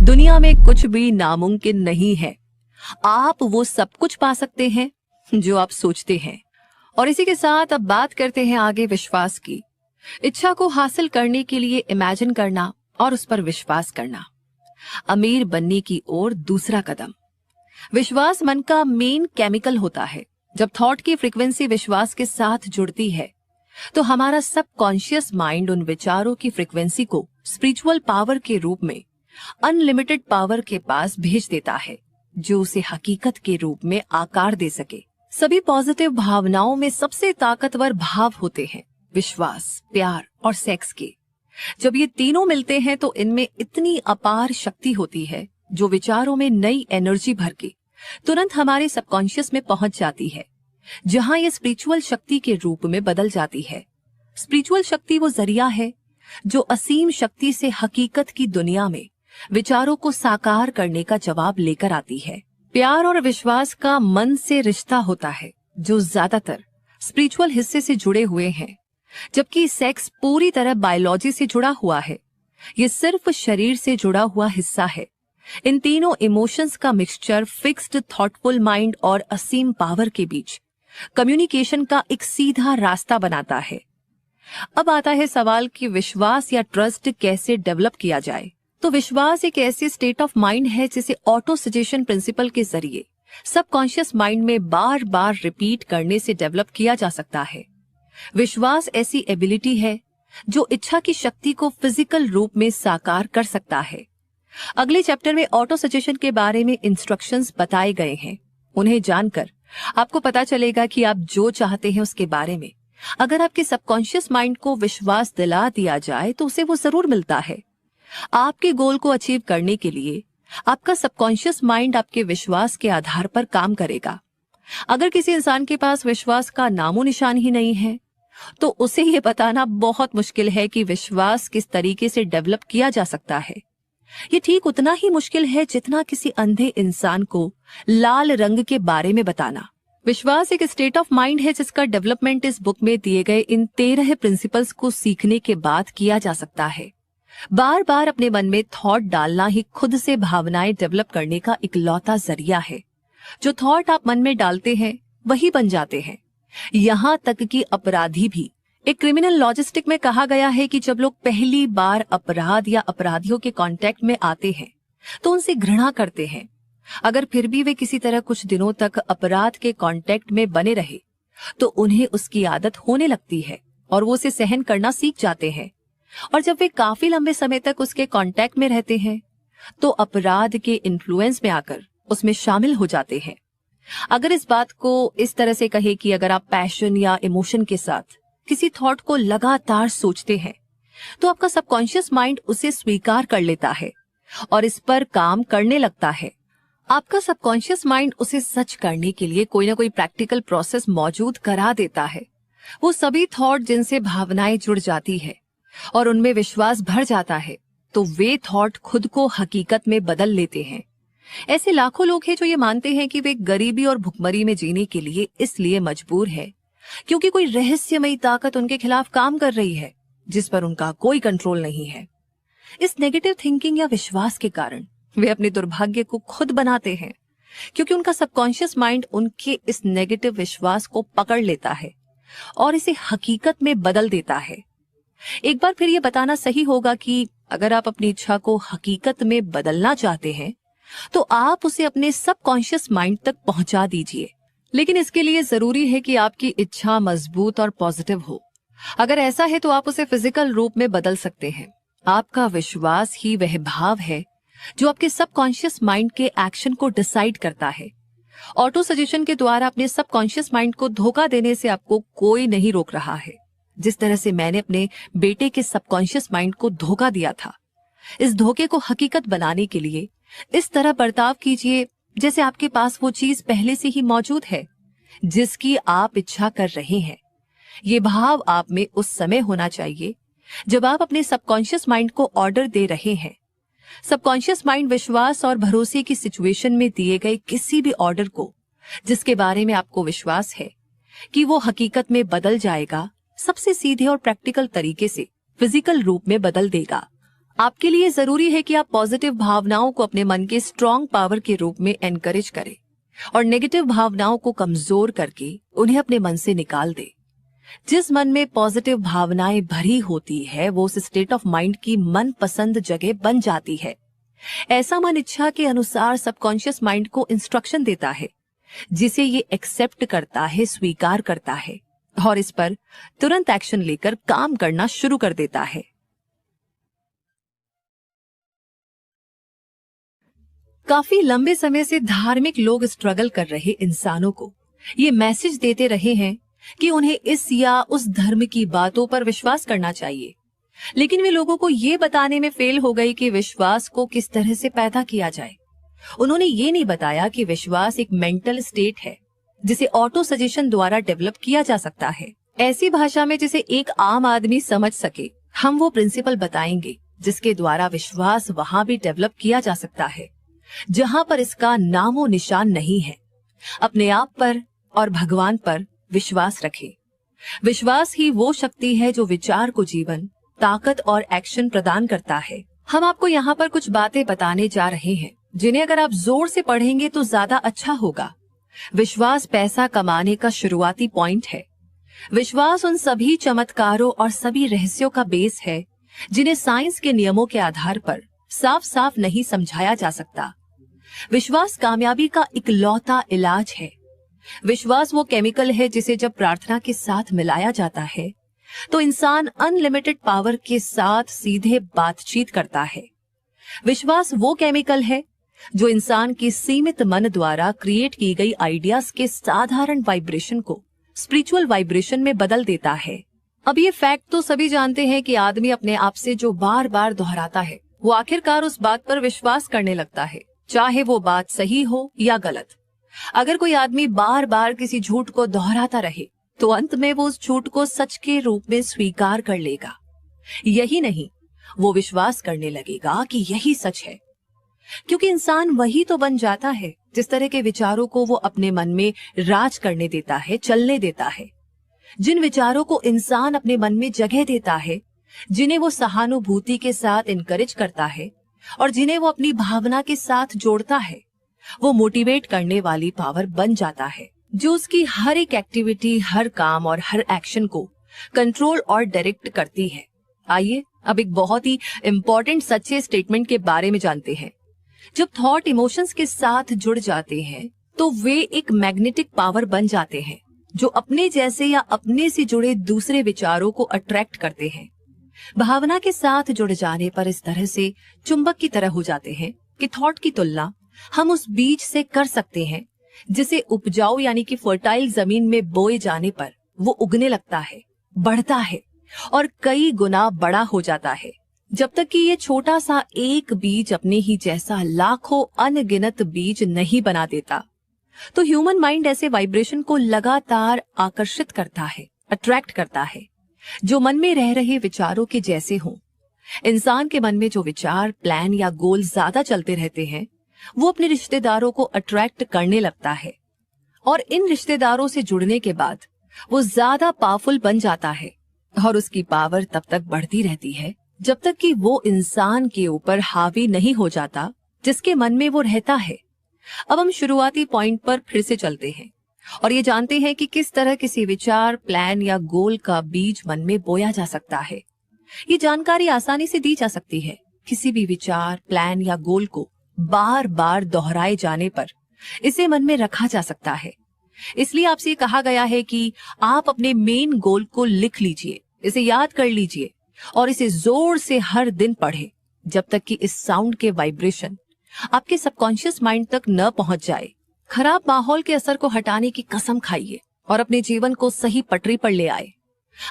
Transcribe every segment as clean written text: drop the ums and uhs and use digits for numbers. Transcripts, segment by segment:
दुनिया में कुछ भी नामुमकिन नहीं है। आप वो सब कुछ पा सकते हैं जो आप सोचते हैं। और इसी के साथ अब बात करते हैं आगे विश्वास की। इच्छा को हासिल करने के लिए इमेजिन करना और उस पर विश्वास करना। अमीर बनने की ओर दूसरा कदम। विश्वास मन का मेन केमिकल होता है। जब थॉट की फ्रीक्वेंसी विश्वास के साथ जुड़ती है तो हमारा सबकॉन्शियस माइंड उन विचारों की फ्रीक्वेंसी को स्पिरिचुअल पावर के रूप में अनलिमिटेड पावर के पास भेज देता है, जो उसे हकीकत के रूप में आकार दे सके। सभी पॉजिटिव भावनाओं में सबसे ताकतवर भाव होते हैं विश्वास, प्यार और सेक्स के। जब ये तीनों मिलते हैं तो इनमें इतनी अपार शक्ति होती है जो विचारों में नई एनर्जी भर के तुरंत हमारे सबकॉन्शियस में पहुंच जाती है, जहां ये स्पिरिचुअल शक्ति के रूप में बदल जाती है। स्पिरिचुअल शक्ति वो जरिया है जो असीम शक्ति से हकीकत की दुनिया में विचारों को साकार करने का जवाब लेकर आती है। प्यार और विश्वास का मन से रिश्ता होता है जो ज्यादातर स्पिरिचुअल हिस्से से जुड़े हुए हैं, जबकि सेक्स पूरी तरह बायोलॉजी से जुड़ा हुआ है। ये सिर्फ शरीर से जुड़ा हुआ हिस्सा है। इन तीनों इमोशंस का मिक्सचर फिक्स्ड थॉटफुल माइंड और असीम पावर के बीच कम्युनिकेशन का एक सीधा रास्ता बनाता है। अब आता है सवाल कि विश्वास या ट्रस्ट कैसे डेवलप किया जाए। तो विश्वास एक ऐसी स्टेट ऑफ माइंड है जिसे ऑटो सजेशन प्रिंसिपल के जरिए सबकॉन्शियस माइंड में बार बार रिपीट करने से डेवलप किया जा सकता है। विश्वास ऐसी एबिलिटी है जो इच्छा की शक्ति को फिजिकल रूप में साकार कर सकता है। अगले चैप्टर में ऑटो सजेशन के बारे में इंस्ट्रक्शंस बताए गए हैं। उन्हें जानकर आपको पता चलेगा कि आप जो चाहते हैं उसके बारे में अगर आपके सबकॉन्शियस माइंड को विश्वास दिला दिया जाए तो उसे वो जरूर मिलता है। आपके गोल को अचीव करने के लिए आपका सबकॉन्शियस माइंड आपके विश्वास के आधार पर काम करेगा। अगर किसी इंसान के पास विश्वास का नामो निशान ही नहीं है तो उसे ये बताना बहुत मुश्किल है कि विश्वास किस तरीके से डेवलप किया जा सकता है। ये ठीक उतना ही मुश्किल है जितना किसी अंधे इंसान को लाल रंग के बारे में बताना। विश्वास एक स्टेट ऑफ माइंड है जिसका डेवलपमेंट इस बुक में दिए गए इन 13 प्रिंसिपल्स को सीखने के बाद किया जा सकता है। बार बार अपने मन में थॉट डालना ही खुद से भावनाएं डेवलप करने का इकलौता जरिया है। जो थॉट आप मन में डालते हैं वही बन जाते हैं। यहाँ तक कि अपराधी भी। एक क्रिमिनल लॉजिस्टिक में कहा गया है कि जब लोग पहली बार अपराध या अपराधियों के कांटेक्ट में आते हैं तो उनसे घृणा करते हैं। अगर फिर भी वे किसी तरह कुछ दिनों तक अपराध के कांटेक्ट में बने रहे तो उन्हें उसकी आदत होने लगती है और वो उसे सहन करना सीख जाते हैं। और जब वे काफी लंबे समय तक उसके कांटेक्ट में रहते हैं तो अपराध के इन्फ्लुएंस में आकर उसमें शामिल हो जाते हैं। अगर इस बात को इस तरह से कहे कि अगर आप पैशन या इमोशन के साथ किसी थॉट को लगातार सोचते हैं तो आपका सबकॉन्शियस माइंड उसे स्वीकार कर लेता है और इस पर काम करने लगता है। आपका सबकॉन्शियस माइंड उसे सच करने के लिए कोई ना कोई प्रैक्टिकल प्रोसेस मौजूद करा देता है। वो सभी थॉट जिनसे भावनाएं जुड़ जाती है और उनमें विश्वास भर जाता है तो वे थॉट खुद को हकीकत में बदल लेते हैं। ऐसे लाखों लोग हैं जो ये मानते हैं कि वे गरीबी और भुखमरी में जीने के लिए इसलिए मजबूर है क्योंकि कोई रहस्यमयी ताकत उनके खिलाफ काम कर रही है जिस पर उनका कोई कंट्रोल नहीं है। इस नेगेटिव थिंकिंग या विश्वास के कारण वे अपने दुर्भाग्य को खुद बनाते हैं क्योंकि उनका सबकॉन्शियस माइंड उनके इस नेगेटिव विश्वास को पकड़ लेता है और इसे हकीकत में बदल देता है। एक बार फिर ये बताना सही होगा कि अगर आप अपनी इच्छा को हकीकत में बदलना चाहते हैं तो आप उसे अपने सबकॉन्शियस माइंड तक पहुंचा दीजिए। लेकिन इसके लिए जरूरी है कि आपकी इच्छा मजबूत और पॉजिटिव हो। अगर ऐसा है तो आप उसे फिजिकल रूप में बदल सकते हैं। आपका विश्वास ही वह भाव है जो आपके सबकॉन्शियस माइंड के एक्शन को डिसाइड करता है। ऑटो सजेशन के द्वारा अपने सबकॉन्शियस माइंड को धोखा देने से आपको कोई नहीं रोक रहा है। जिस तरह से मैंने अपने बेटे के सबकॉन्शियस माइंड को धोखा दिया था, इस धोखे को हकीकत बनाने के लिए इस तरह बर्ताव कीजिए जैसे आपके पास वो चीज पहले से ही मौजूद है जिसकी आप इच्छा कर रहे हैं। ये भाव आप में उस समय होना चाहिए जब आप अपने सबकॉन्शियस माइंड को ऑर्डर दे रहे हैं। सबकॉन्शियस माइंड विश्वास और भरोसे की सिचुएशन में दिए गए किसी भी ऑर्डर को जिसके बारे में आपको विश्वास है कि वो हकीकत में बदल जाएगा, सबसे सीधे और प्रैक्टिकल तरीके से फिजिकल रूप में बदल देगा। आपके लिए जरूरी है कि आप पॉजिटिव भावनाओं को अपने मन के स्ट्रॉन्ग पावर के रूप में एनकरेज करें और नेगेटिव भावनाओं को कमजोर करके उन्हें अपने मन से निकाल दे। जिस मन में पॉजिटिव भावनाएं भरी होती है वो उस स्टेट ऑफ माइंड की मनपसंद जगह बन जाती है। ऐसा मन इच्छा के अनुसार सबकॉन्शियस माइंड को इंस्ट्रक्शन देता है, जिसे ये एक्सेप्ट करता है, स्वीकार करता है और इस पर तुरंत एक्शन लेकर काम करना शुरू कर देता है। काफी लंबे समय से धार्मिक लोग स्ट्रगल कर रहे इंसानों को ये मैसेज देते रहे हैं कि उन्हें इस या उस धर्म की बातों पर विश्वास करना चाहिए, लेकिन वे लोगों को ये बताने में फेल हो गई कि विश्वास को किस तरह से पैदा किया जाए। उन्होंने ये नहीं बताया कि विश्वास एक मेंटल स्टेट है जिसे ऑटो सजेशन द्वारा डेवलप किया जा सकता है। ऐसी भाषा में जिसे एक आम आदमी समझ सके हम वो प्रिंसिपल बताएंगे जिसके द्वारा विश्वास वहां भी डेवलप किया जा सकता है जहां पर इसका नामो निशान नहीं है। अपने आप पर और भगवान पर विश्वास रखें। विश्वास ही वो शक्ति है जो विचार को जीवन, ताकत और एक्शन प्रदान करता है। हम आपको यहाँ पर कुछ बातें बताने जा रहे हैं जिन्हें अगर आप जोर से पढ़ेंगे तो ज्यादा अच्छा होगा। विश्वास पैसा कमाने का शुरुआती पॉइंट है। विश्वास उन सभी चमत्कारों और सभी रहस्यों का बेस है जिन्हें साइंस के नियमों के आधार पर साफ साफ नहीं समझाया जा सकता। विश्वास कामयाबी का इकलौता इलाज है। विश्वास वो केमिकल है जिसे जब प्रार्थना के साथ मिलाया जाता है तो इंसान अनलिमिटेड पावर के साथ सीधे बातचीत करता है। विश्वास वो केमिकल है जो इंसान की सीमित मन द्वारा क्रिएट की गई आइडियाज के साधारण वाइब्रेशन को स्पिरिचुअल वाइब्रेशन में बदल देता है। अब ये फैक्ट तो सभी जानते हैं कि आदमी अपने आप से जो बार बार दोहराता है वो आखिरकार उस बात पर विश्वास करने लगता है, चाहे वो बात सही हो या गलत। अगर कोई आदमी बार बार किसी झूठ को दोहराता रहे तो अंत में वो उस झूठ को सच के रूप में स्वीकार कर लेगा। यही नहीं, वो विश्वास करने लगेगा कि यही सच है, क्योंकि इंसान वही तो बन जाता है जिस तरह के विचारों को वो अपने मन में राज करने देता है, चलने देता है। जिन विचारों को इंसान अपने मन में जगह देता है, जिन्हें वो सहानुभूति के साथ इनकरेज करता है और जिन्हें वो अपनी भावना के साथ जोड़ता है, वो मोटिवेट करने वाली पावर बन जाता है जो उसकी हर एक एक्टिविटी, हर काम और हर एक्शन को कंट्रोल और डायरेक्ट करती है। आइए अब एक बहुत ही इंपॉर्टेंट सच्चे स्टेटमेंट के बारे में जानते हैं। जब थॉट इमोशंस के साथ जुड़ जाते हैं तो वे एक मैग्नेटिक पावर बन जाते हैं जो अपने जैसे या अपने से जुड़े दूसरे विचारों को अट्रैक्ट करते हैं। भावना के साथ जुड़ जाने पर इस तरह से चुंबक की तरह हो जाते हैं कि थॉट की तुलना हम उस बीज से कर सकते हैं जिसे उपजाऊ यानी कि फर्टाइल जमीन में बोए जाने पर वो उगने लगता है, बढ़ता है और कई गुना बड़ा हो जाता है, जब तक कि ये छोटा सा एक बीज अपने ही जैसा लाखों अनगिनत बीज नहीं बना देता। तो ह्यूमन माइंड ऐसे वाइब्रेशन को लगातार आकर्षित करता है, अट्रैक्ट करता है, जो मन में रह रहे विचारों के जैसे हों। इंसान के मन में जो विचार, प्लान या गोल ज्यादा चलते रहते हैं वो अपने रिश्तेदारों को अट्रैक्ट करने लगता है और इन रिश्तेदारों से जुड़ने के बाद वो ज्यादा पावरफुल बन जाता है और उसकी पावर तब तक बढ़ती रहती है जब तक कि वो इंसान के ऊपर हावी नहीं हो जाता जिसके मन में वो रहता है। अब हम शुरुआती पॉइंट पर फिर से चलते हैं और ये जानते हैं कि किस तरह किसी विचार, प्लान या गोल का बीज मन में बोया जा सकता है। ये जानकारी आसानी से दी जा सकती है। किसी भी विचार, प्लान या गोल को बार बार दोहराए जाने पर इसे मन में रखा जा सकता है। इसलिए आपसे कहा गया है कि आप अपने मेन गोल को लिख लीजिए, इसे याद कर लीजिए और इसे जोर से हर दिन पढ़ें जब तक कि इस साउंड के वाइब्रेशन आपके सबकॉन्शियस माइंड तक न पहुंच जाए। खराब माहौल के असर को हटाने की कसम खाइए और अपने जीवन को सही पटरी पर ले आए।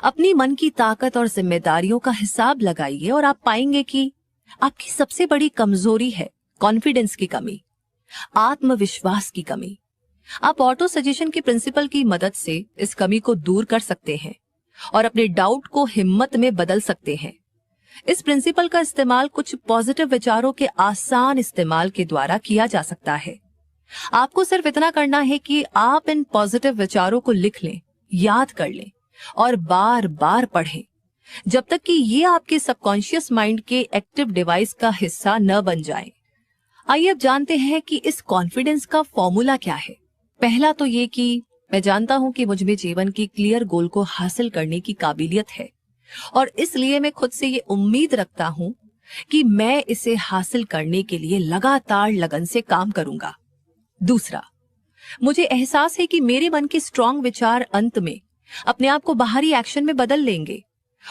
अपनी मन की ताकत और जिम्मेदारियों का हिसाब लगाइए और आप पाएंगे कि आपकी सबसे बड़ी कमजोरी है कॉन्फिडेंस की कमी, आत्मविश्वास की कमी। आप ऑटो सजेशन के प्रिंसिपल की मदद से इस कमी को दूर कर सकते हैं और अपने डाउट को हिम्मत में बदल सकते हैं। इस प्रिंसिपल का इस्तेमाल कुछ पॉजिटिव विचारों के आसान इस्तेमाल के द्वारा किया जा सकता है। आपको सिर्फ इतना करना है कि आप इन पॉजिटिव विचारों को लिख लें, याद कर लें और बार बार पढ़ें जब तक कि ये आपके सबकॉन्शियस माइंड के एक्टिव डिवाइस का हिस्सा न बन जाए। आइए अब जानते हैं कि इस कॉन्फिडेंस का फॉर्मूला क्या है। पहला तो ये कि मैं जानता हूं कि मुझ में जीवन की क्लियर गोल को हासिल करने की काबिलियत है और इसलिए मैं खुद से ये उम्मीद रखता हूं कि मैं इसे हासिल करने के लिए लगातार लगन से काम करूंगा। दूसरा, मुझे एहसास है कि मेरे मन के स्ट्रांग विचार अंत में अपने आप को बाहरी एक्शन में बदल लेंगे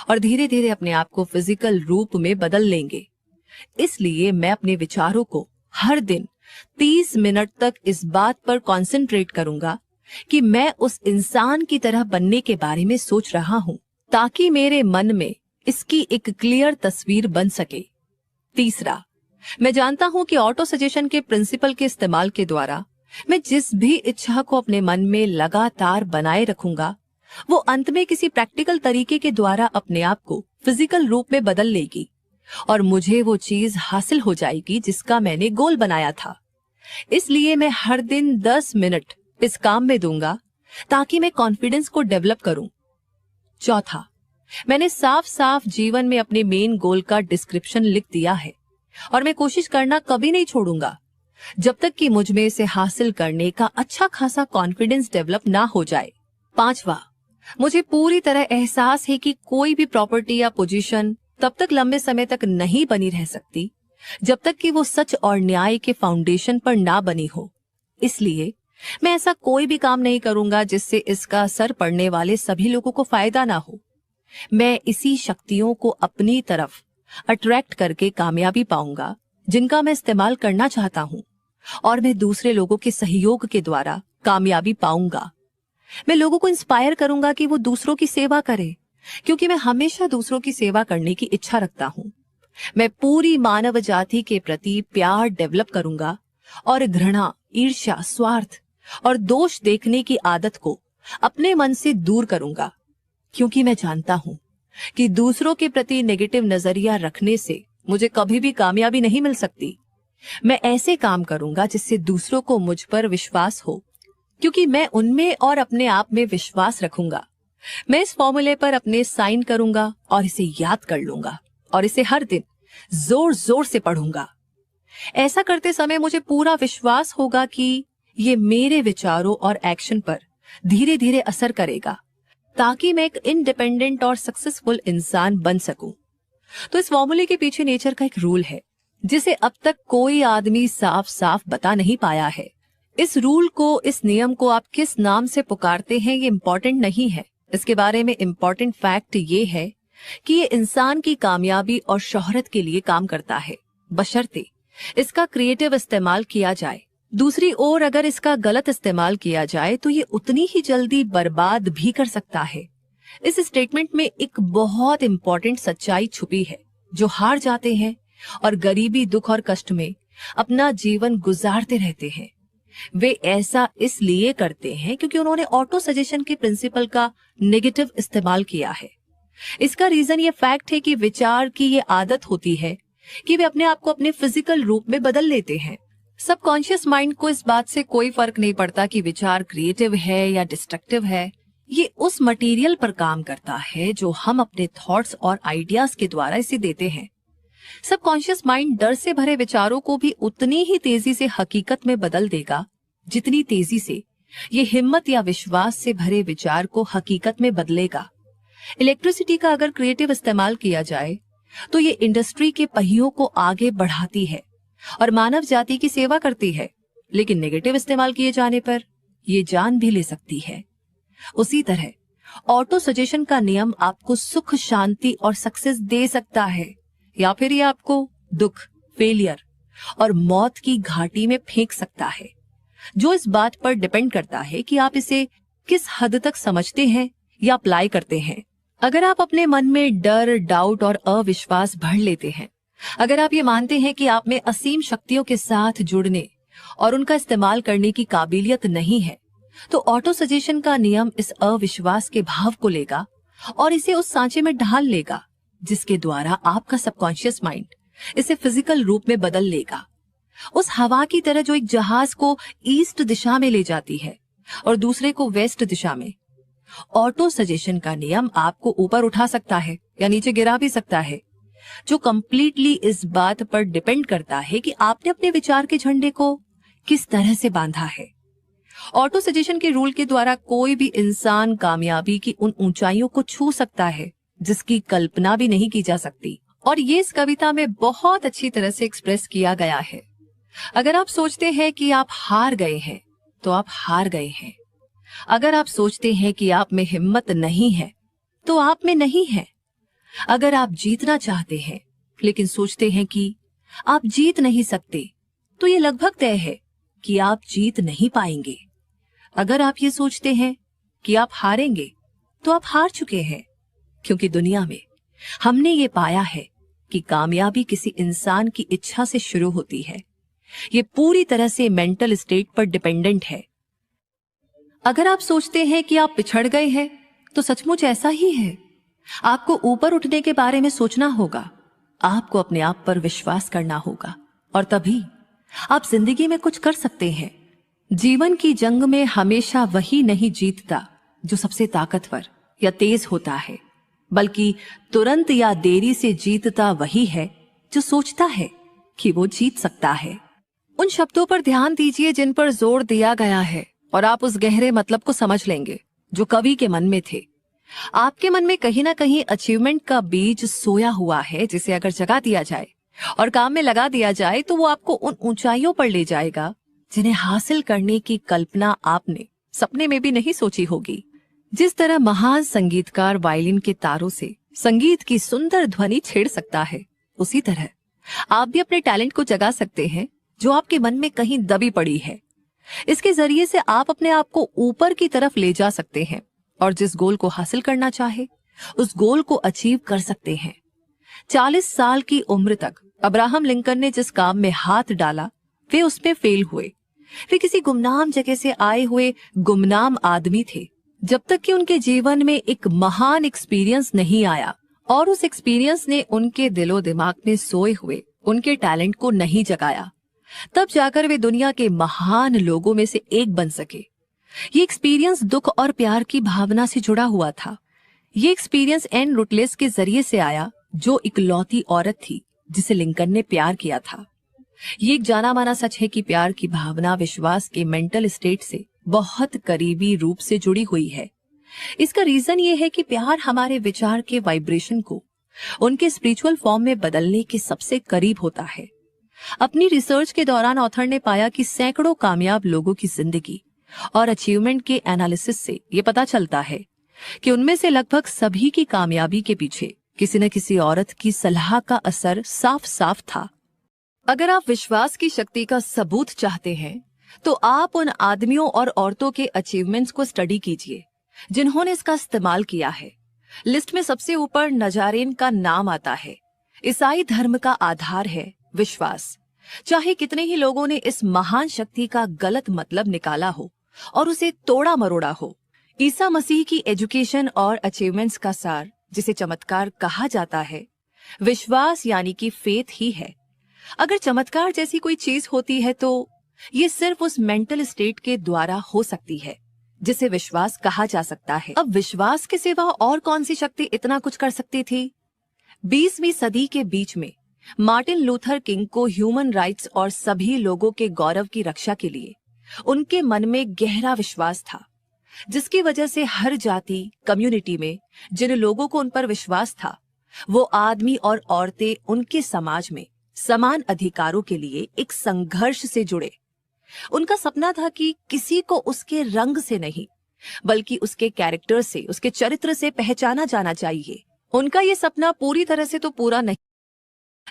और धीरे धीरे अपने आप को फिजिकल रूप में बदल लेंगे। इसलिए मैं अपने विचारों को हर दिन 30 मिनट तक इस बात पर कंसंट्रेट करूंगा कि मैं उस इंसान की तरह बनने के बारे में सोच रहा हूं, ताकि मेरे मन में इसकी एक क्लियर तस्वीर बन सके। तीसरा, मैं जानता हूं कि ऑटो सजेशन के प्रिंसिपल के इस्तेमाल के द्वारा मैं जिस भी इच्छा को अपने मन में लगातार बनाए रखूंगा, वो अंत में किसी प्रैक्टिकल तरीके के द्वारा अपने आप को फिजिकल रूप में बदल लेगी और मुझे वो चीज हासिल हो जाएगी जिसका मैंने गोल बनाया था। इसलिए मैं हर दिन 10 मिनट इस काम में दूंगा ताकि मैं कॉन्फिडेंस को डेवलप करूं। चौथा, मैंने साफ साफ जीवन में अपने मेन गोल का डिस्क्रिप्शन लिख दिया है और मैं कोशिश करना कभी नहीं छोड़ूंगा जब तक कि मुझ में इसे हासिल करने का अच्छा खासा कॉन्फिडेंस डेवलप ना हो जाए। पांचवा, मुझे पूरी तरह एहसास है कि कोई भी प्रॉपर्टी या पोजीशन तब तक लंबे समय तक नहीं बनी रह सकती जब तक कि वो सच और न्याय के फाउंडेशन पर ना बनी हो। इसलिए मैं ऐसा कोई भी काम नहीं करूंगा जिससे इसका असर पड़ने वाले सभी लोगों को फायदा ना हो। मैं इसी शक्तियों को अपनी तरफ अट्रैक्ट करके कामयाबी पाऊंगा जिनका मैं इस्तेमाल करना चाहता हूं और मैं दूसरे लोगों के सहयोग के द्वारा कामयाबी पाऊंगा। मैं लोगों को इंस्पायर करूंगा कि वो दूसरों की सेवा करें, क्योंकि मैं हमेशा दूसरों की सेवा करने की इच्छा रखता हूं। मैं पूरी मानव जाति के प्रति प्यार डेवलप करूंगा और घृणा, ईर्ष्या, स्वार्थ और दोष देखने की आदत को अपने मन से दूर करूंगा, क्योंकि मैं जानता हूं कि दूसरों के प्रति नेगेटिव नजरिया रखने से मुझे कभी भी कामयाबी नहीं मिल सकती। मैं ऐसे काम करूंगा जिससे दूसरों को मुझ पर विश्वास हो, क्योंकि मैं उनमें और अपने आप में विश्वास रखूंगा। मैं इस फॉर्मूले पर अपने साइन करूंगा और इसे याद कर लूंगा और इसे हर दिन जोर जोर से पढ़ूंगा। ऐसा करते समय मुझे पूरा विश्वास होगा कि ये मेरे विचारों और एक्शन पर धीरे धीरे असर करेगा, ताकि मैं एक इंडिपेंडेंट और सक्सेसफुल इंसान बन सकूं। तो इस फॉर्मूले के पीछे नेचर का एक रूल है जिसे अब तक कोई आदमी साफ साफ बता नहीं पाया है। इस रूल को, इस नियम को आप किस नाम से पुकारते हैं ये इम्पोर्टेंट नहीं है। इसके बारे में इम्पोर्टेंट फैक्ट ये है कि ये इंसान की कामयाबी और शोहरत के लिए काम करता है, बशर्ते इसका क्रिएटिव इस्तेमाल किया जाए। दूसरी ओर अगर इसका गलत इस्तेमाल किया जाए तो ये उतनी ही जल्दी बर्बाद भी कर सकता है। इस स्टेटमेंट में एक बहुत इंपॉर्टेंट सच्चाई छुपी है। जो हार जाते हैं और गरीबी, दुख और कष्ट में अपना जीवन गुजारते रहते हैं, वे ऐसा इसलिए करते हैं क्योंकि उन्होंने ऑटो सजेशन के प्रिंसिपल का नेगेटिव इस्तेमाल किया है। इसका रीजन ये फैक्ट है कि विचार की ये आदत होती है कि वे अपने आप को अपने फिजिकल रूप में बदल लेते हैं। सबकॉन्शियस माइंड को इस बात से कोई फर्क नहीं पड़ता कि विचार क्रिएटिव है या डिस्ट्रक्टिव है। ये उस मटेरियल पर काम करता है जो हम अपने थॉट्स और आइडियाज के द्वारा इसे देते हैं। सबकॉन्शियस माइंड डर से भरे विचारों को भी उतनी ही तेजी से हकीकत में बदल देगा जितनी तेजी से ये हिम्मत या विश्वास से भरे विचार को हकीकत में बदलेगा। इलेक्ट्रिसिटी का अगर क्रिएटिव इस्तेमाल किया जाए तो ये इंडस्ट्री के पहियों को आगे बढ़ाती है और मानव जाति की सेवा करती है, लेकिन नेगेटिव इस्तेमाल किए जाने पर ये जान भी ले सकती है। उसी तरह ऑटो सजेशन का नियम आपको सुख, शांति और सक्सेस दे सकता है, या फिर ये आपको दुख, फेलियर और मौत की घाटी में फेंक सकता है, जो इस बात पर डिपेंड करता है कि आप इसे किस हद तक समझते हैं या अप्लाई करते हैं। अगर आप अपने मन में डर, डाउट और अविश्वास भर लेते हैं, अगर आप ये मानते हैं कि आप में असीम शक्तियों के साथ जुड़ने और उनका इस्तेमाल करने की काबिलियत नहीं है, तो ऑटो सजेशन का नियम इस अविश्वास के भाव को लेगा और इसे उस सांचे में ढाल लेगा जिसके द्वारा आपका सबकॉन्शियस माइंड इसे फिजिकल रूप में बदल लेगा। उस हवा की तरह जो एक जहाज को ईस्ट दिशा में ले जाती है और दूसरे को वेस्ट दिशा में। ऑटो सजेशन का नियम आपको ऊपर उठा सकता है या नीचे गिरा भी सकता है, जो कंप्लीटली इस बात पर डिपेंड करता है कि आपने अपने विचार के झंडे को किस तरह से बांधा है। ऑटो सजेशन के रूल के द्वारा कोई भी इंसान कामयाबी की उन ऊंचाइयों को छू सकता है जिसकी कल्पना भी नहीं की जा सकती। और ये इस कविता में बहुत अच्छी तरह से एक्सप्रेस किया गया है। अगर आप सोचते हैं कि आप हार गए हैं तो आप हार गए हैं। अगर आप सोचते हैं कि आप में हिम्मत नहीं है तो आप में नहीं है। अगर आप जीतना चाहते हैं लेकिन सोचते हैं कि आप जीत नहीं सकते तो ये लगभग तय है कि आप जीत नहीं पाएंगे। अगर आप ये सोचते हैं कि आप हारेंगे तो आप हार चुके हैं, क्योंकि दुनिया में हमने ये पाया है कि कामयाबी किसी इंसान की इच्छा से शुरू होती है। ये पूरी तरह से मेंटल स्टेट पर डिपेंडेंट है। अगर आप सोचते हैं कि आप पिछड़ गए हैं तो सचमुच ऐसा ही है। आपको ऊपर उठने के बारे में सोचना होगा, आपको अपने आप पर विश्वास करना होगा और तभी आप जिंदगी में कुछ कर सकते हैं। जीवन की जंग में हमेशा वही नहीं जीतता जो सबसे ताकतवर या तेज होता है, बल्कि तुरंत या देरी से जीतता वही है जो सोचता है कि वो जीत सकता है। उन शब्दों पर ध्यान दीजिए जिन पर जोर दिया गया है और आप उस गहरे मतलब को समझ लेंगे जो कवि के मन में थे। आपके मन में कहीं ना कहीं अचीवमेंट का बीज सोया हुआ है, जिसे अगर जगा दिया जाए और काम में लगा दिया जाए तो वो आपको उन ऊंचाइयों पर ले जाएगा जिन्हें हासिल करने की कल्पना आपने सपने में भी नहीं सोची होगी। जिस तरह महान संगीतकार वायलिन के तारों से संगीत की सुंदर ध्वनि छेड़ सकता है, उसी तरह आप भी अपने टैलेंट को जगा सकते हैं जो आपके मन में कहीं दबी पड़ी है। इसके जरिए से आप अपने आप को ऊपर की तरफ ले जा सकते हैं और जिस गोल को हासिल करना चाहे उस गोल को अचीव कर सकते हैं। 40 साल की उम्र तक अब्राहम लिंकन ने जिस काम में हाथ डाला वे उसमें फेल हुए। वे किसी गुमनाम जगह से आए हुए गुमनाम आदमी थे, जब तक कि उनके जीवन में एक महान एक्सपीरियंस नहीं आया और उस एक्सपीरियंस ने उनके दिलो दिमाग में सोए हुए उनके टैलेंट को नहीं जगाया। तब जाकर वे दुनिया के महान लोगों में से एक बन सके। ये एक्सपीरियंस दुख और प्यार की भावना से जुड़ा हुआ था। ये एक्सपीरियंस एन रुटलेस के जरिए से आया, जो इकलौती औरत थी जिसे लिंकन ने प्यार किया था। ये एक जाना माना सच है कि प्यार की भावना विश्वास के मेंटल स्टेट से बहुत करीबी रूप से जुड़ी हुई है। इसका रीजन ये है कि प्यार हमारे विचार के वाइब्रेशन को उनके स्पिरिचुअल फॉर्म में बदलने के सबसे करीब होता है। अपनी रिसर्च के दौरान ऑथर ने पाया कि सैकड़ों कामयाब लोगों की जिंदगी और अचीवमेंट के एनालिसिस से ये पता चलता है कि उनमें से लगभग सभी की कामयाबी के पीछे किसी न किसी औरत की सलाह का असर साफ साफ था। अगर आप विश्वास की शक्ति का सबूत चाहते हैं तो आप उन आदमियों और औरतों के अचीवमेंट्स को स्टडी कीजिए जिन्होंने इसका इस्तेमाल किया है। लिस्ट में सबसे ऊपर नजारेन का नाम आता है। ईसाई धर्म का आधार है विश्वास। चाहे कितने ही लोगों ने इस महान शक्ति का गलत मतलब निकाला हो और उसे तोड़ा मरोड़ा हो, ईसा मसीह की एजुकेशन और अचीवमेंट्स का सार, जिसे चमत्कार कहा जाता है, विश्वास यानी कि फेथ ही है। अगर चमत्कार जैसी कोई चीज होती है तो ये सिर्फ उस मेंटल स्टेट के द्वारा हो सकती है जिसे विश्वास कहा जा सकता है। अब विश्वास के सिवा और कौन सी शक्ति इतना कुछ कर सकती थी? 20वीं सदी के बीच में मार्टिन लूथर किंग को ह्यूमन राइट्स और सभी लोगों के गौरव की रक्षा के लिए उनके मन में गहरा विश्वास था, जिसकी वजह से हर जाति कम्युनिटी में जिन लोगों को उन पर विश्वास था, वो आदमी और औरतें उनके समाज में समान अधिकारों के लिए एक संघर्ष से जुड़े। उनका सपना था कि किसी को उसके रंग से नहीं बल्कि उसके कैरेक्टर से, उसके चरित्र से पहचाना जाना चाहिए। उनका ये सपना पूरी तरह से तो पूरा नहीं,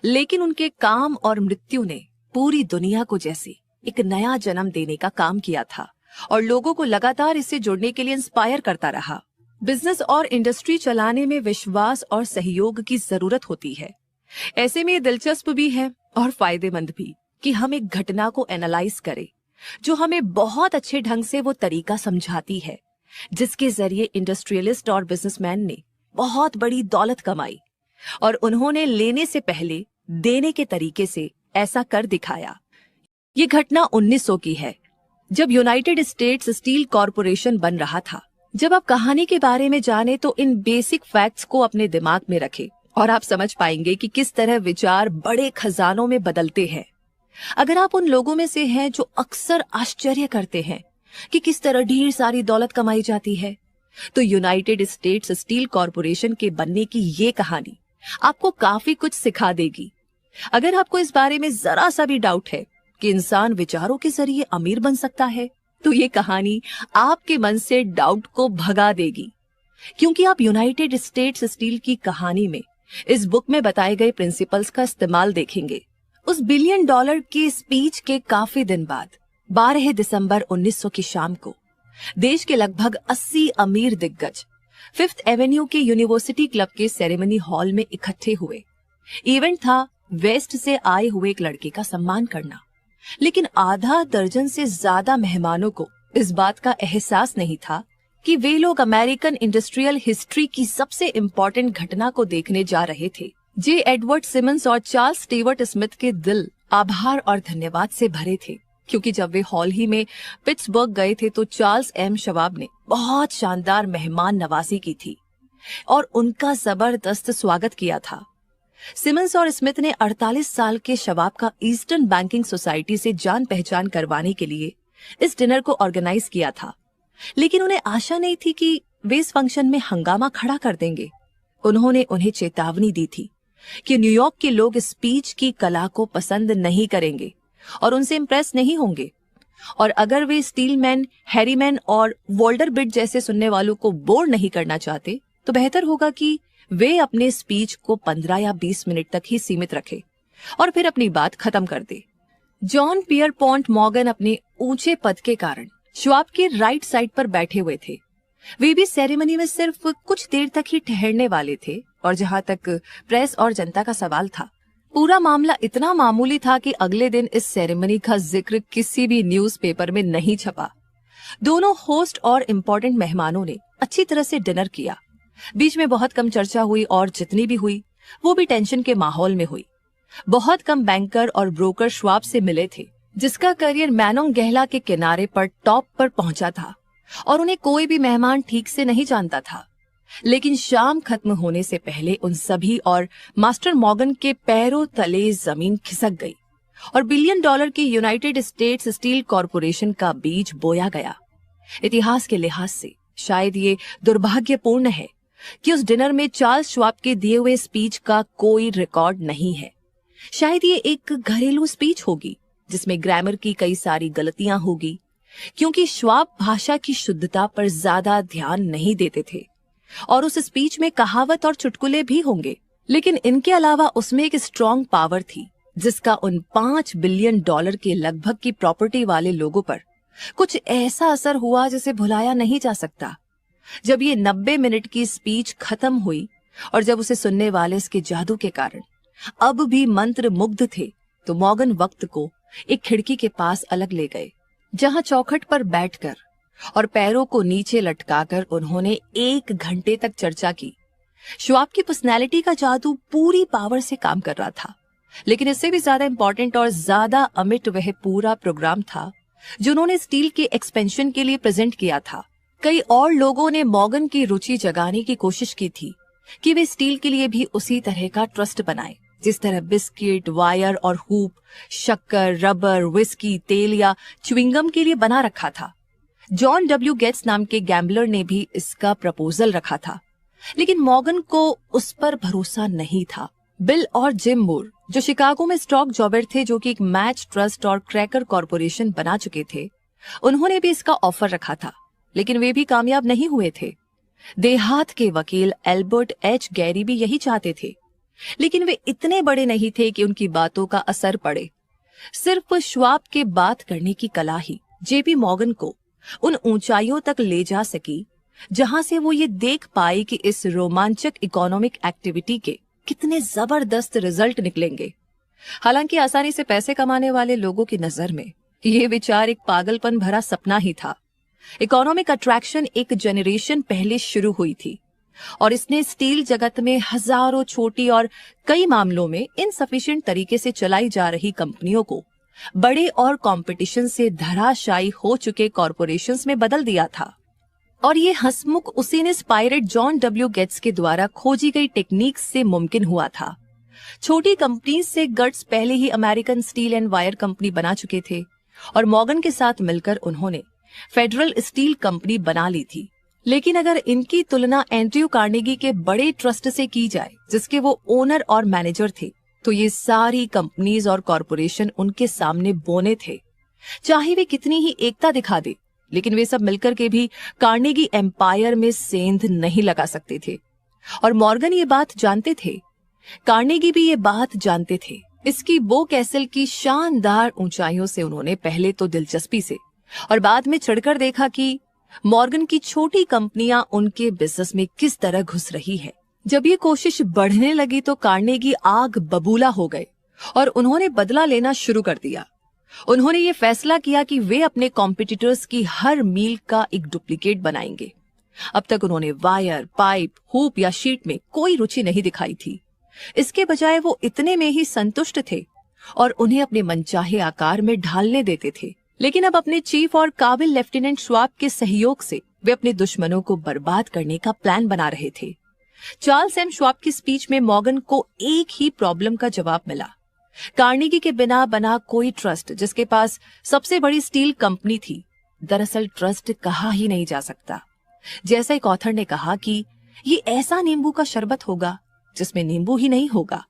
लेकिन उनके काम और मृत्यु ने पूरी दुनिया को जैसे एक नया जन्म देने का काम किया था और लोगों को लगातार इससे जुड़ने के लिए इंस्पायर करता रहा। बिजनेस और इंडस्ट्री चलाने में विश्वास और सहयोग की जरूरत होती है। ऐसे में ये दिलचस्प भी है और फायदेमंद भी कि हम एक घटना को एनालाइज करें जो हमें बहुत अच्छे ढंग से वो तरीका समझाती है जिसके जरिए इंडस्ट्रियलिस्ट और बिजनेसमैन ने बहुत बड़ी दौलत कमाई और उन्होंने लेने से पहले देने के तरीके से ऐसा कर दिखाया। ये घटना 1900 की है, जब यूनाइटेड स्टेट्स स्टील कॉरपोरेशन बन रहा था, जब आप कहानी के बारे में जाने तो इन बेसिक फैक्ट्स को अपने दिमाग में रखें और आप समझ पाएंगे कि किस तरह विचार बड़े खजानों में बदलते हैं। अगर आप उन लोगों में से हैं जो अक्सर आश्चर्य करते हैं कि किस तरह ढेर सारी दौलत कमाई जाती है, तो यूनाइटेड स्टेट्स स्टील कॉरपोरेशन के बनने की ये कहानी आपको काफी कुछ सिखा देगी। अगर आपको इस बारे में जरा सा भी डाउट है कि इंसान विचारों के जरिए अमीर बन सकता है, तो ये कहानी आपके मन से डाउट को भगा देगी, क्योंकि आप यूनाइटेड स्टेट्स स्टील की कहानी में इस बुक में बताए गए प्रिंसिपल्स का इस्तेमाल देखेंगे। उस $1 बिलियन की स्पीच के काफी दिन बाद 12 दिसंबर 1900 की शाम को देश के लगभग 80 अमीर दिग्गज 5th एवेन्यू के यूनिवर्सिटी क्लब के सेरेमनी हॉल में इकट्ठे हुए। इवेंट था वेस्ट से आए हुए एक लड़के का सम्मान करना, लेकिन आधा दर्जन से ज्यादा मेहमानों को इस बात का एहसास नहीं था कि वे लोग अमेरिकन इंडस्ट्रियल हिस्ट्री की सबसे इम्पोर्टेंट घटना को देखने जा रहे थे। जे एडवर्ड सिमंस और चार्ल्स स्टीवर्ट स्मिथ के दिल आभार और धन्यवाद से भरे थे, क्योंकि जब वे हाल ही में पिट्सबर्ग गए थे तो चार्ल्स एम शवाब ने बहुत शानदार मेहमान नवाजी की थी और उनका जबरदस्त स्वागत किया था। सिमंस और स्मिथ ने 48 साल के शवाब का ईस्टर्न बैंकिंग सोसाइटी से जान पहचान करवाने के लिए इस डिनर को ऑर्गेनाइज किया था, लेकिन उन्हें आशा नहीं थी कि वे इस फंक्शन में हंगामा खड़ा कर देंगे। उन्होंने उन्हें चेतावनी दी थी कि न्यूयॉर्क के लोग स्पीच की कला को पसंद नहीं करेंगे और उनसे इम्प्रेस नहीं होंगे, और अगर वे स्टीलमैन, हैरीमैन और वोल्डरबिट जैसे सुनने वालों को बोर नहीं करना चाहते तो बेहतर होगा कि वे अपने स्पीच को 15 या 20 मिनट तक ही सीमित रखें और फिर अपनी बात खत्म कर दे। जॉन पियरपॉन्ट मॉर्गन अपने ऊंचे पद के कारण श्वाब के राइट साइड पर बैठे हुए थे। वे भी सेरेमनी में सिर्फ कुछ देर तक ही ठहरने वाले थे, और जहां तक प्रेस और जनता का सवाल था, पूरा मामला इतना मामूली था कि अगले दिन इस सेरेमनी का जिक्र किसी भी न्यूज़पेपर में नहीं छपा। दोनों होस्ट और इम्पोर्टेंट मेहमानों ने अच्छी तरह से डिनर किया। बीच में बहुत कम चर्चा हुई और जितनी भी हुई वो भी टेंशन के माहौल में हुई। बहुत कम बैंकर और ब्रोकर श्वाब से मिले थे, जिसका करियर मैनोंगेहला के किनारे पर टॉप पर पहुंचा था, और उन्हें कोई भी मेहमान ठीक से नहीं जानता था। लेकिन शाम खत्म होने से पहले उन सभी और मास्टर मॉर्गन के पैरों तले जमीन खिसक गई और $1 बिलियन की यूनाइटेड स्टेट्स स्टील कॉरपोरेशन का बीज बोया गया। इतिहास के लिहाज से शायद ये दुर्भाग्यपूर्ण है कि उस डिनर में चार्ल्स श्वाब के दिए हुए स्पीच का कोई रिकॉर्ड नहीं है। शायद ये एक घरेलू स्पीच होगी जिसमें ग्रामर की कई सारी गलतियां होगी, क्योंकि श्वाब भाषा की शुद्धता पर ज्यादा ध्यान नहीं देते थे, और उस स्पीच में कहावत और चुटकुले भी होंगे, लेकिन इनके अलावा उसमें एक स्ट्रॉन्ग पावर थी जिसका उन $5 बिलियन के लगभग की प्रॉपर्टी वाले लोगों पर कुछ ऐसा असर हुआ जिसे भुलाया नहीं जा सकता। जब ये 90 मिनट की स्पीच खत्म हुई और जब उसे सुनने वाले इसके जादू के कारण अब भी मंत्र मुग्ध थे, तो मॉर्गन वक्त को एक खिड़की के पास अलग ले गए, जहां चौखट पर बैठकर और पैरों को नीचे लटकाकर उन्होंने 1 घंटे तक चर्चा की। श्वाब की पर्सनैलिटी का जादू पूरी पावर से काम कर रहा था, लेकिन इससे भी ज्यादा इंपॉर्टेंट और ज्यादा अमिट वह पूरा प्रोग्राम था जो उन्होंने स्टील के एक्सपेंशन के लिए प्रेजेंट किया था। कई और लोगों ने मॉर्गन की रुचि जगाने की कोशिश की थी कि वे स्टील के लिए भी उसी तरह का ट्रस्ट बनाएं, जिस तरह बिस्किट, वायर और हूप, शक्कर, रबर, विस्की, तेल या च्युइंगम के लिए बना रखा था। जॉन डब्ल्यू गेट्स नाम के गैम्बलर ने भी इसका प्रपोजल रखा था, लेकिन मॉर्गन को उस पर भरोसा नहीं था। बिल और जिम मूर, जो शिकागो में स्टॉक जॉबर थे, जो कि एक मैच ट्रस्ट और क्रैकर कॉरपोरेशन बना चुके थे, उन्होंने भी इसका ऑफर रखा था, लेकिन वे भी कामयाब नहीं हुए थे। देहात के वकील एल्बर्ट एच गैरी भी यही चाहते थे, लेकिन वे इतने बड़े नहीं थे कि उनकी बातों का असर पड़े। सिर्फ श्वाब के बात करने की कला ही जेपी मॉर्गन को उन ऊंचाइयों तक ले जा सकी जहां से वो ये देख पाई कि इस रोमांचक इकोनॉमिक एक्टिविटी के कितने जबरदस्त रिजल्ट निकलेंगे। हालांकि आसानी से पैसे कमाने वाले लोगों की नजर में ये विचार एक पागलपन भरा सपना ही था। इकोनॉमिक अट्रैक्शन एक जनरेशन पहले शुरू हुई थी और इसने स्टील जगत में हजारों छोटी और कई मामलों में इनसफिशिएंट तरीके से चलाई जा रही कंपनियों को बड़े और कंपटीशन से धराशायी हो चुके कॉरपोरेशंस में बदल दिया था। और ये हंसमुख उसी ने पायरेट जॉन डब्ल्यू गेट्स के द्वारा खोजी गई टेक्निक से मुमकिन हुआ था। छोटी कंपनी से गट्स पहले ही American steel and wire company बना चुके थे और मॉर्गन के साथ मिलकर उन्होंने फेडरल स्टील कंपनी बना ली थी। लेकिन अगर इनकी तुलना एंड्रयू कार्नेगी के बड़े ट्रस्ट से की जाए, जिसके वो ओनर और मैनेजर थे, तो ये सारी कंपनीज और कॉरपोरेशन उनके सामने बोने थे। चाहे वे कितनी ही एकता दिखा दे, लेकिन वे सब मिलकर के भी कार्नेगी एम्पायर में सेंध नहीं लगा सकते थे। और मॉर्गन ये बात जानते थे, कार्नेगी भी ये बात जानते थे। इसकी बो कैसल की शानदार ऊंचाइयों से उन्होंने पहले तो दिलचस्पी से और बाद में चढ़कर देखा कि मॉर्गन की छोटी कंपनियां उनके बिजनेस में किस तरह घुस रही है। जब ये कोशिश बढ़ने लगी तो कार्नेगी आग बबूला हो गए और उन्होंने बदला लेना शुरू कर दिया। उन्होंने ये फैसला किया कि वे अपने कॉम्पिटिटर्स की हर मील का एक डुप्लीकेट बनाएंगे। अब तक उन्होंने वायर, पाइप, हुप या शीट में कोई रुचि नहीं दिखाई थी। इसके बजाय वो इतने में ही संतुष्ट थे और उन्हें अपने मनचाहे आकार में ढालने देते थे। लेकिन अब अपने चीफ और काबिल लेफ्टिनेंट श्वाब के सहयोग से वे अपने दुश्मनों को बर्बाद करने का प्लान बना रहे थे। चार्ल्स एम श्वाब की स्पीच में मॉर्गन को एक ही प्रॉब्लम का जवाब मिला। कार्नेगी के बिना बना कोई ट्रस्ट, जिसके पास सबसे बड़ी स्टील कंपनी थी, दरअसल ट्रस्ट कहा ही नहीं जा सकता। जैसा एक ऑथर ने कहा कि ये ऐसा नींबू का शरबत होगा जिसमें नींबू ही नहीं होगा।